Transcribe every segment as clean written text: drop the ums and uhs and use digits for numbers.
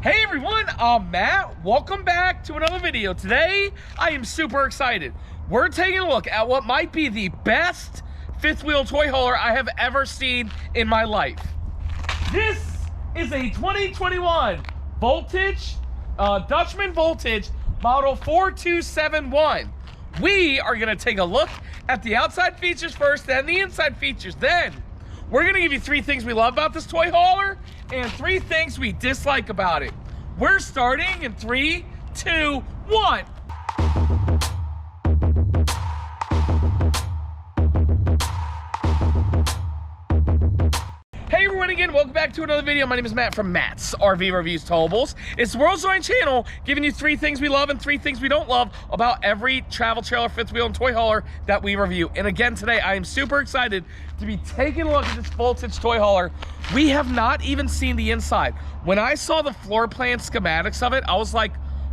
Hey everyone, I'm Matt. Welcome back to another video. Today, I am super excited. We're taking a look at what might be the best fifth wheel toy hauler I have ever seen in my life. This is a 2021 Voltage, Dutchmen Voltage model 4271. We are gonna take a look at the outside features first, then the inside features. Then, we're gonna give you 3 things we love about this toy hauler and 3 things we dislike about it. We're starting in 3, 2, 1. Hey everyone again, welcome back to another video. My name is Matt from MattsRVReviews Towables. It's the world's only channel giving you 3 things we love and 3 things we don't love about every travel trailer, fifth wheel, and toy hauler that we review. And again today, I am super excited to be taking a look at this Voltage toy hauler. We have not even seen the inside. When I saw the floor plan schematics of it, I was like,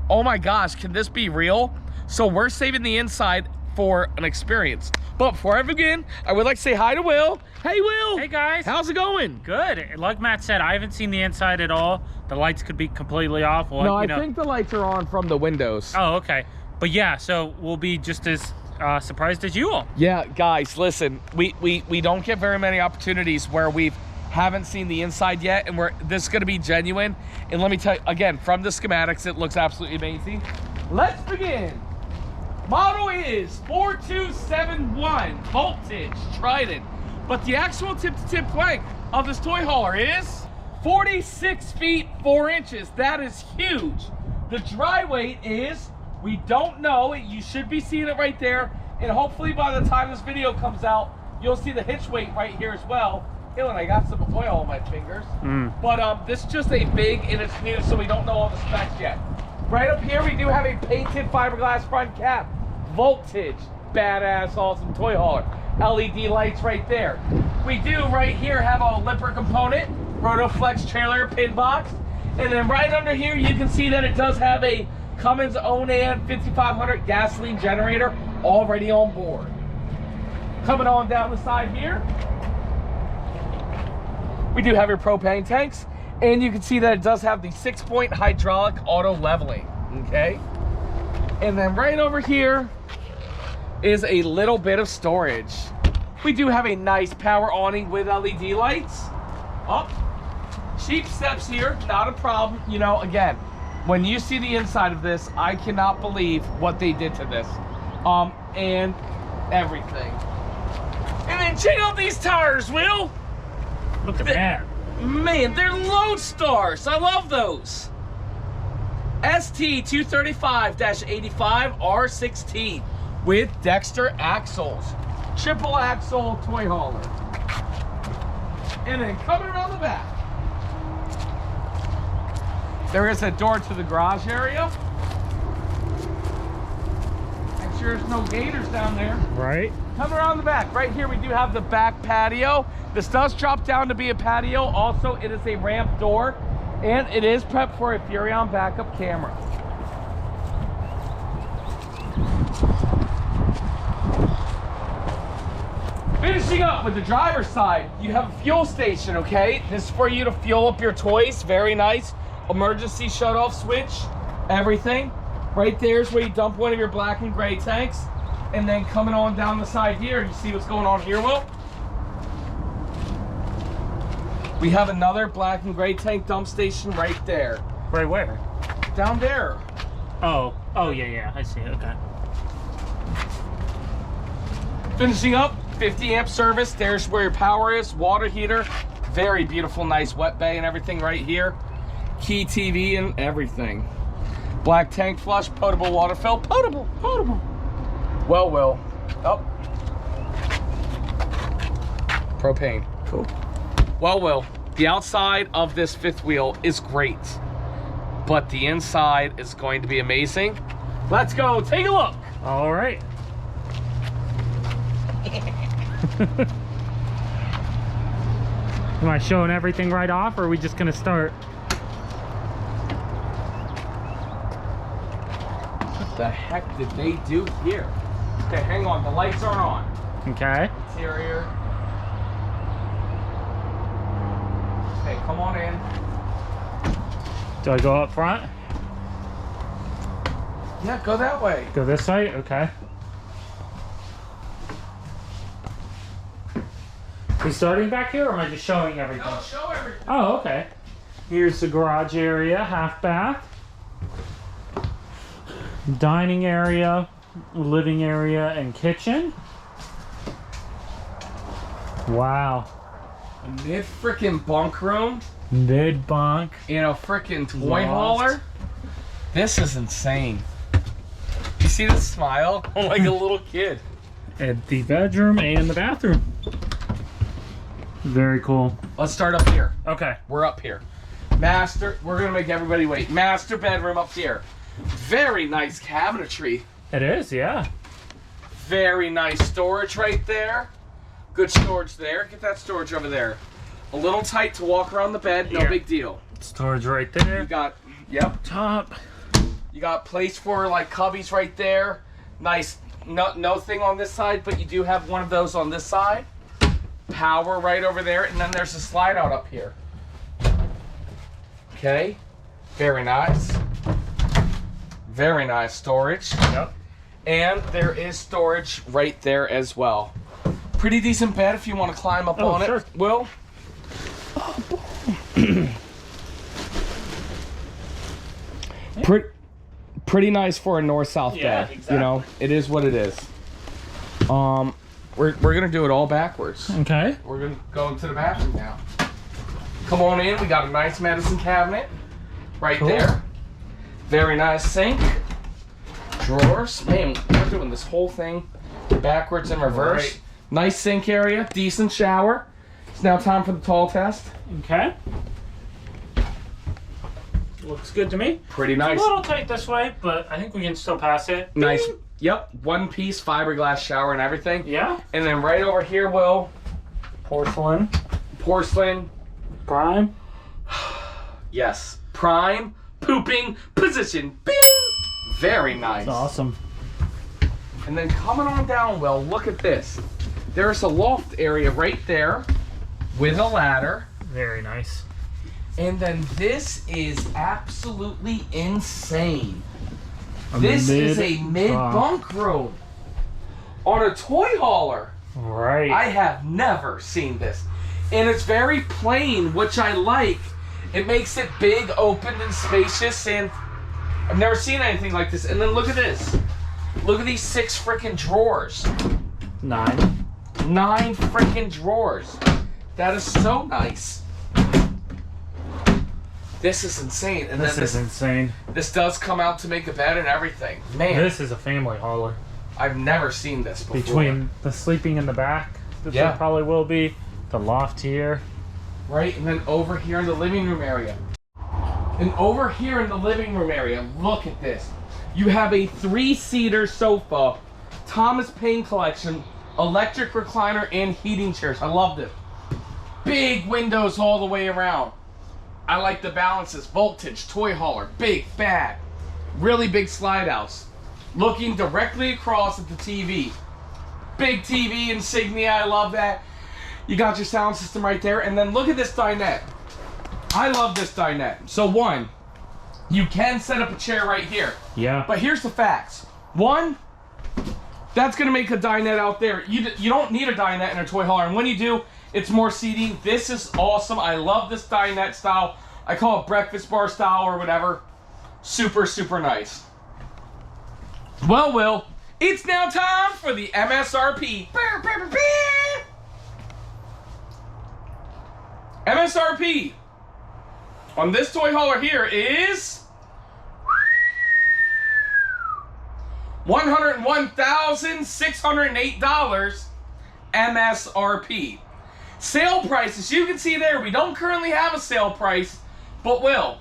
oh my gosh, can this be real? So we're saving the inside for an experience. But before I begin, I would like to say hi to Will. Hey Will! Hey guys! How's it going? Good. Like Matt said, I haven't seen the inside at all. The lights could be completely off. Well, No, I think the lights are on from the windows. Oh, okay. But yeah, so we'll be just as surprised as you all. Yeah, guys, listen, we don't get very many opportunities where we haven't seen the inside yet, and this is gonna be genuine. And let me tell you, again, from the schematics, it looks absolutely amazing. Let's begin. Model is 4271 Voltage Trident, but the actual tip-to-tip length of this toy hauler is 46 feet 4 inches. That is huge. The dry weight is, we don't know, you should be seeing it right there, and hopefully by the time this video comes out, you'll see the hitch weight right here as well. And I got some oil on my fingers, but this is just a big, and it's new, so we don't know all the specs yet. Right up here, we do have a painted fiberglass front cap. Voltage, badass, awesome toy hauler. LED lights right there. We do right here have a lipper component, Rotoflex trailer pin box. And then right under here, you can see that it does have a Cummins Onan 5500 gasoline generator already on board. Coming on down the side here, we do have your propane tanks. And you can see that it does have the 6-point hydraulic auto leveling, okay? And then right over here is a little bit of storage. We do have a nice power awning with LED lights. Oh, cheap steps here, not a problem. You know, again, when you see the inside of this, I cannot believe what they did to this. And everything. And then check out these tires, Will. Look at that. Man, they're Lodestars. I love those. ST 235-85 R16 with Dexter axles. Triple axle toy hauler. And then coming around the back, there is a door to the garage area. Make sure there's no gators down there. Right. Coming around the back, right here we do have the back patio. This does drop down to be a patio. Also, it is a ramp door, and it is prepped for a Furrion backup camera. Finishing up with the driver's side, you have a fuel station, okay? This is for you to fuel up your toys. Very nice. Emergency shut-off switch, everything. Right there is where you dump one of your black and gray tanks. And then coming on down the side here, you see what's going on here, Will? We have another black and gray tank dump station right there. Right where? Down there. Oh, yeah, I see, okay. Finishing up, 50 amp service. There's where your power is, water heater. Very beautiful, nice wet bay and everything right here. Key TV and everything. Black tank flush, potable water fill. Potable. Well, Will. Oh. Propane. Cool. Well, Will, the outside of this fifth wheel is great, but the inside is going to be amazing. Let's go take a look. All right. Am I showing everything right off, or are we just gonna start? What the heck did they do here? Okay, hang on, the lights aren't on. Okay. Interior. Okay, come on in. Do I go up front? Yeah, go that way. Go this way? Okay. We starting back here, or am I just showing everything? No, show everything. Oh, okay. Here's the garage area, half bath. Dining area, living area, and kitchen. Wow. A mid freaking bunk room. Mid bunk. In a freaking toy Loft. hauler. This is insane. You see the smile? I'm like a little kid. And the bedroom and the bathroom. Very cool. Let's start up here. Okay. We're up here. We're gonna make everybody wait. Master bedroom up here. Very nice cabinetry. It is, yeah. Very nice storage right there. Good storage there. Get that storage over there. A little tight to walk around the bed, no big deal. Storage right there. You got, yep. Top. You got place for like cubbies right there. Nice, no thing on this side, but you do have one of those on this side. Power right over there, and then there's a slide out up here. Okay, very nice. Very nice storage. Yep. And there is storage right there as well. Pretty decent bed if you want to climb up on sure. it. Will? Pretty nice for a north-south bed. Exactly. You know, it is what it is. We're gonna do it all backwards. Okay. We're gonna go into the bathroom now. Come on in. We got a nice medicine cabinet right there. Very nice sink. Drawers. Man, we're doing this whole thing backwards and reverse. Right. Nice sink area. Decent shower. It's now time for the tall test. Okay. Looks good to me. Pretty nice. A little tight this way, but I think we can still pass it. Nice. Yep. One piece fiberglass shower and everything. Yeah. And then right over here, Will. Porcelain. Porcelain. Prime. Yes. Prime. Pooping position. Bing. Very nice. That's awesome. And then coming on down, Will, look at this. There's a loft area right there with a ladder. Very nice. And then this is absolutely insane. This is a mid-bunk room on a toy hauler. Right. I have never seen this. And it's very plain, which I like. It makes it big, open, and spacious, and I've never seen anything like this. And then look at this. Look at these 6 freaking drawers. 9. 9 freaking drawers. That is so nice. This is insane. And This is insane. This does come out to make a bed and everything. Man, This is a family hauler. I've never seen this before. Between the sleeping in the back, that there probably will be, the loft here. Right, and then over here in the living room area. And over here in the living room area, look at this. You have a 3-seater sofa, Thomas Paine collection, electric recliner, and heating chairs. I love this. Big windows all the way around. I like the balances. Voltage, toy hauler, big, bad. Really big slide outs. Looking directly across at the TV. Big TV insignia, I love that. You got your sound system right there. And then look at this dinette. I love this dinette. So 1, you can set up a chair right here. Yeah. But here's the facts. 1, that's gonna make a dinette out there. You don't need a dinette in a toy hauler. And when you do, it's more seating. This is awesome. I love this dinette style. I call it breakfast bar style or whatever. Super, super nice. Well, Will, it's now time for the MSRP. MSRP on this toy hauler here is $101,608 MSRP. Sale price, as you can see there, we don't currently have a sale price, but Will,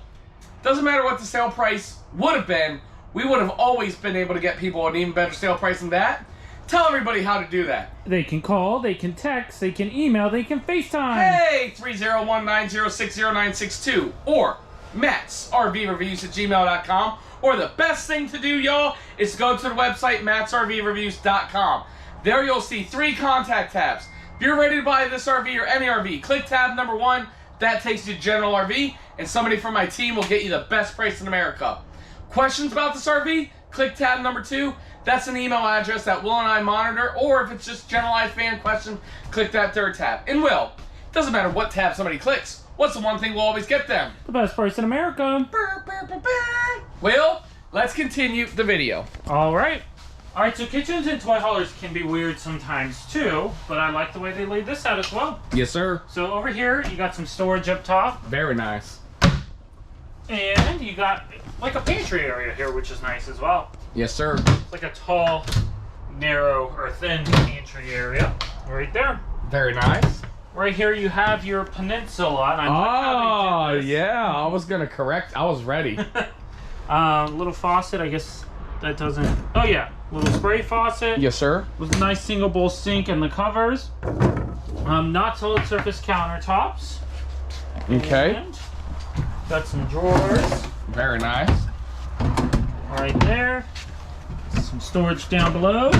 doesn't matter what the sale price would have been, we would have always been able to get people an even better sale price than that. Tell everybody how to do that. They can call, they can text, they can email, they can FaceTime. Hey, 301-906-0962 or MattsRVReviews@gmail.com. Or the best thing to do, y'all, is to go to the website MattsRVReviews.com. There you'll see 3 contact tabs. If you're ready to buy this RV or any RV, click tab number 1 That takes you to General RV, and somebody from my team will get you the best price in America. Questions about this RV? Click tab number 2. That's an email address that Will and I monitor, or if it's just generalized fan question, click that 3rd tab. And Will, it doesn't matter what tab somebody clicks. What's the one thing we'll always get them? The best price in America. Will, let's continue the video. All right. All right, so kitchens and toy haulers can be weird sometimes too, but I like the way they laid this out as well. Yes, sir. So over here, you got some storage up top. Very nice. And you got like a pantry area here, which is nice as well. Yes, sir. It's like a tall, narrow, or thin pantry area right there. Very nice. Right here, you have your peninsula. And I like how they did this. Yeah. I was going to correct. I was ready. Little faucet, I guess that doesn't... Oh, yeah. Little spray faucet. Yes, sir. With a nice single bowl sink and the covers. Not solid surface countertops. Okay. And got some drawers. Very nice. Right there. Some storage down below.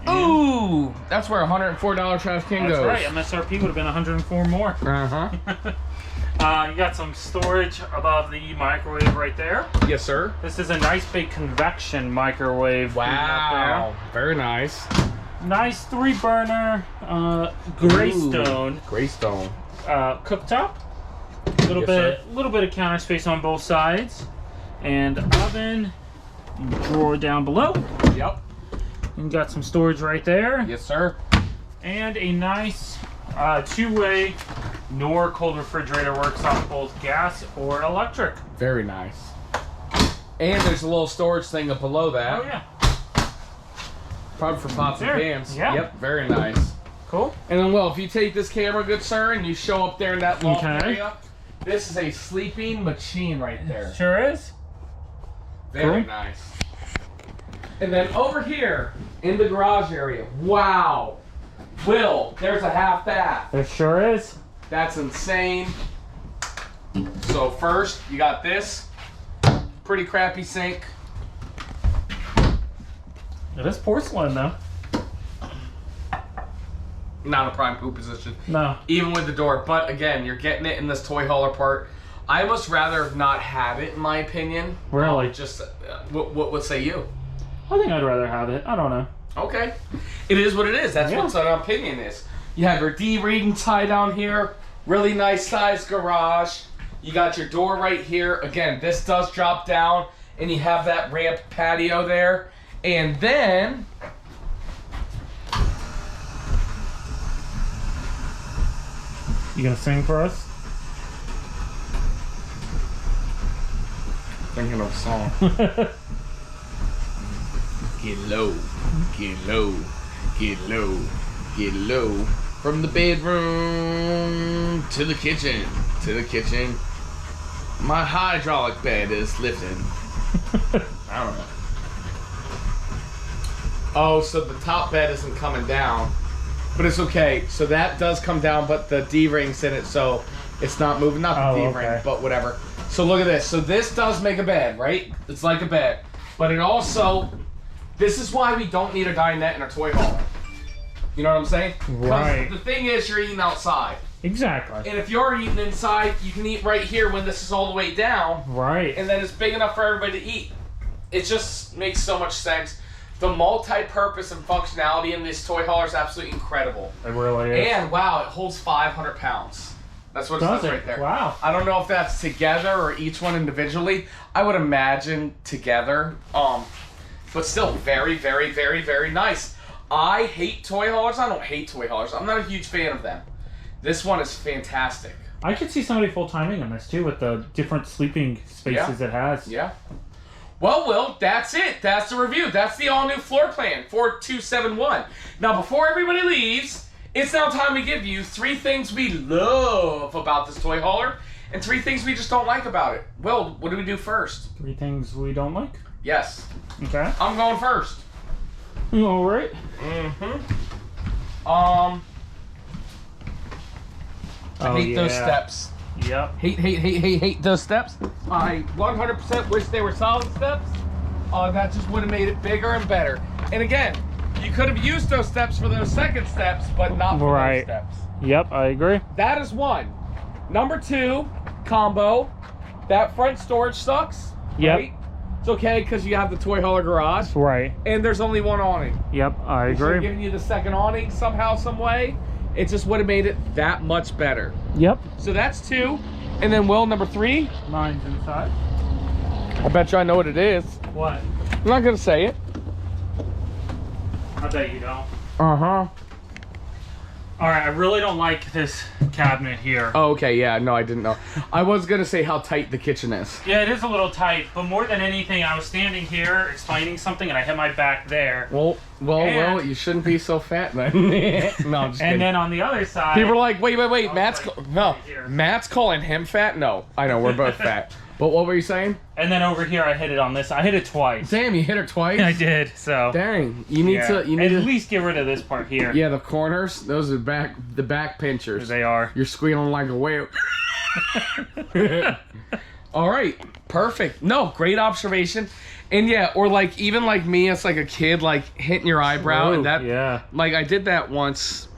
Ooh, that's where $104 Trash King goes. That's right. MSRP would have been 104 more. Uh-huh. You got some storage above the microwave right there. Yes, sir. This is a nice big convection microwave. Wow. Very nice. Nice 3-burner Greystone. Greystone. Cooktop. Little bit of counter space on both sides. And oven. Drawer down below. Yep. And got some storage right there. Yes, sir. And a nice 2-way nor cold refrigerator, works on both gas or electric. Very nice. And there's a little storage thing up below that. Oh yeah. Probably for pots and pans. Yeah. Yep. Very nice. Cool. And then, well, if you take this camera, good sir, and you show up there in that long area, this is a sleeping machine right there. Sure is. Very nice. And then over here in the garage area, wow. Will, there's a half bath. There sure is. That's insane. So first, you got this pretty crappy sink. It is porcelain though. Not a prime poop position. No. Even with the door. But again, you're getting it in this toy hauler part. I must rather not have it, in my opinion. Really? Just, what say you? I think I'd rather have it. I don't know. Okay. It is what it is. That's what an opinion is. You have your D-ring tie down here. Really nice sized garage. You got your door right here. Again, this does drop down. And you have that ramp patio there. And then... You gonna sing for us? Thinking of a song. Get low, get low, get low, get low. From the bedroom to the kitchen, my hydraulic bed is lifting. I don't know. Oh, so the top bed isn't coming down, but it's okay. So that does come down, but the D-ring's in it, so it's not moving. Not the D-ring, but whatever. So look at this. So this does make a bed, right? It's like a bed, but it also... This is why we don't need a dinette and a toy hauler. You know what I'm saying? Right. The thing is, you're eating outside. Exactly. And if you're eating inside, you can eat right here when this is all the way down. Right. And then it's big enough for everybody to eat. It just makes so much sense. The multi-purpose and functionality in this toy hauler is absolutely incredible. It really is. And wow, it holds 500 pounds. That's what it says right there. Wow. I don't know if that's together or each one individually. I would imagine together. But still very, very, very, very nice. I hate toy haulers. I don't hate toy haulers. I'm not a huge fan of them. This one is fantastic. I could see somebody full timing on this too with the different sleeping spaces it has. Yeah. Well, Will, that's it. That's the review. That's the all-new floor plan, 4271. Now, before everybody leaves, it's now time to give you 3 things we love about this toy hauler and 3 things we just don't like about it. Will, what do we do first? 3 things we don't like? Yes. Okay. I'm going first. All right. I hate those steps. Yep. Hate those steps. I 100% wish they were solid steps. That just would have made it bigger and better. And again, you could have used those steps for those second steps, but not for those steps. Yep, I agree. That is one. Number 2 combo. That front storage sucks. Yep. Right? It's okay because you have the toy hauler garage. Right. And there's only one awning. Yep, I They should have agree. given you the second awning somehow, some way. It just would have made it that much better. Yep. So that's 2. And then Will, number 3. Mine's inside. I bet you I know what it is. What? I'm not gonna say it. I bet you don't. Uh-huh. Alright, I really don't like this cabinet here. Oh, okay, yeah, no, I didn't know. I was gonna say how tight the kitchen is. Yeah, it is a little tight, but more than anything, I was standing here explaining something and I hit my back there. Well, And- you shouldn't be so fat then. No, I'm just kidding. And then on the other side... People are like, wait, Oh, Matt's right. no, Right here. Matt's calling him fat? No, I know, we're both fat. But what were you saying? And then over here, I hit it on this. I hit it twice. Damn, you hit her twice? I did, so... Dang, you need Yeah. to, you need At to... least get rid of this part here. Yeah, the corners, those are the back pinchers. They are. You're squealing like a whale. All right, perfect. No, great observation. And yeah, or like even like me as like a kid, like hitting your eyebrow, and that, Yeah. like I did that once.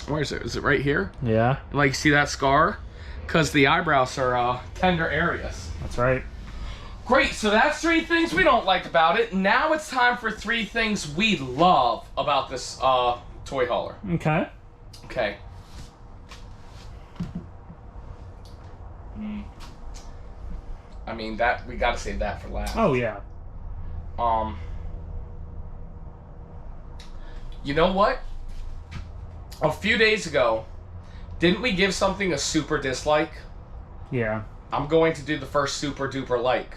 Where is it? Is it right here? Yeah. Like, see that scar? Because the eyebrows are tender areas. That's right. Great, so that's 3 things we don't like about it. Now it's time for 3 things we love about this toy hauler. Okay. Okay. I mean, that we gotta save that for last. Oh, yeah. You know what? A few days ago, didn't we give something a super dislike? Yeah. I'm going to do the first super duper like.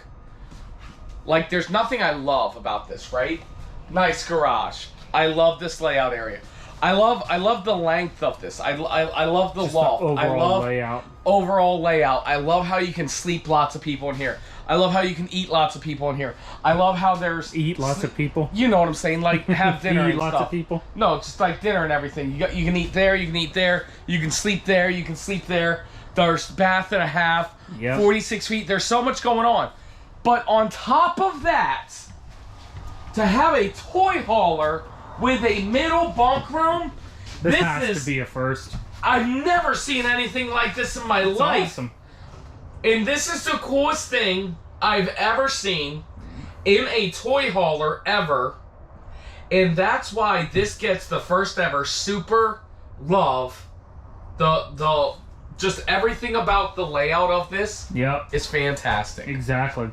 Like, there's nothing I love about this, right? Nice garage. I love this layout area. I love the length of this. I love the Just loft. the I overall love layout. overall layout. I love how you can sleep lots of people in here. I love how you can eat lots of people in here. I love how there's Eat lots of people. You know what I'm saying? Like have dinner Eat and lots stuff. of people. No, just like dinner and everything. You can eat there. You can eat there. You can sleep there. You can sleep there. There's bath and a half. Yep. 46 feet. There's so much going on. But on top of that, to have a toy hauler with a middle bunk room, This this has is to be a first. I've never seen anything like this in my It's life. awesome. And this is the coolest thing I've ever seen in a toy hauler ever. And that's why this gets the first ever super love. The just everything about the layout of this Yep. is fantastic. Exactly.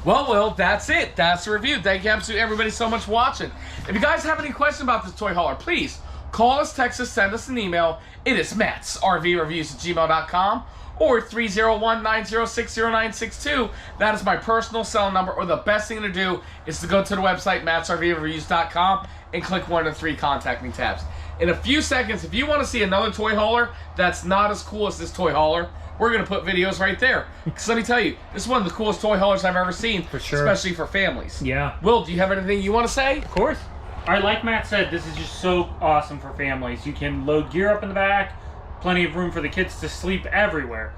Well, that's it. That's the review. Thank you absolutely everybody so much for watching. If you guys have any questions about this toy hauler, please call us, text us, send us an email. It is MattsRVReviews@gmail.com or 301-906-0962. That is my personal cell number, or the best thing to do is to go to the website, MattsRVReviews.com, and click one of the 3 Contact Me tabs. In a few seconds, if you want to see another toy hauler that's not as cool as this toy hauler, we're going to put videos right there. Because let me tell you, this is one of the coolest toy haulers I've ever seen, For sure. especially for families. Yeah. Will, do you have anything you want to say? Of course. All right, like Matt said, this is just so awesome for families. You can load gear up in the back, plenty of room for the kids to sleep everywhere.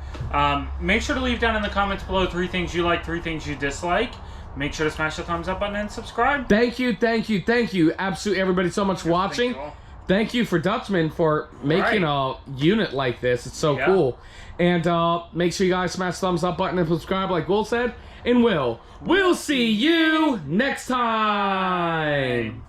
Make sure to leave down in the comments below 3 things you like, 3 things you dislike. Make sure to smash the thumbs up button and subscribe. Thank you. Absolutely everybody so much for watching. Thank you all. Thank you for Dutchmen for making a unit like this. It's so cool. And make sure you guys smash the thumbs up button and subscribe like Will said. And we'll see you next time.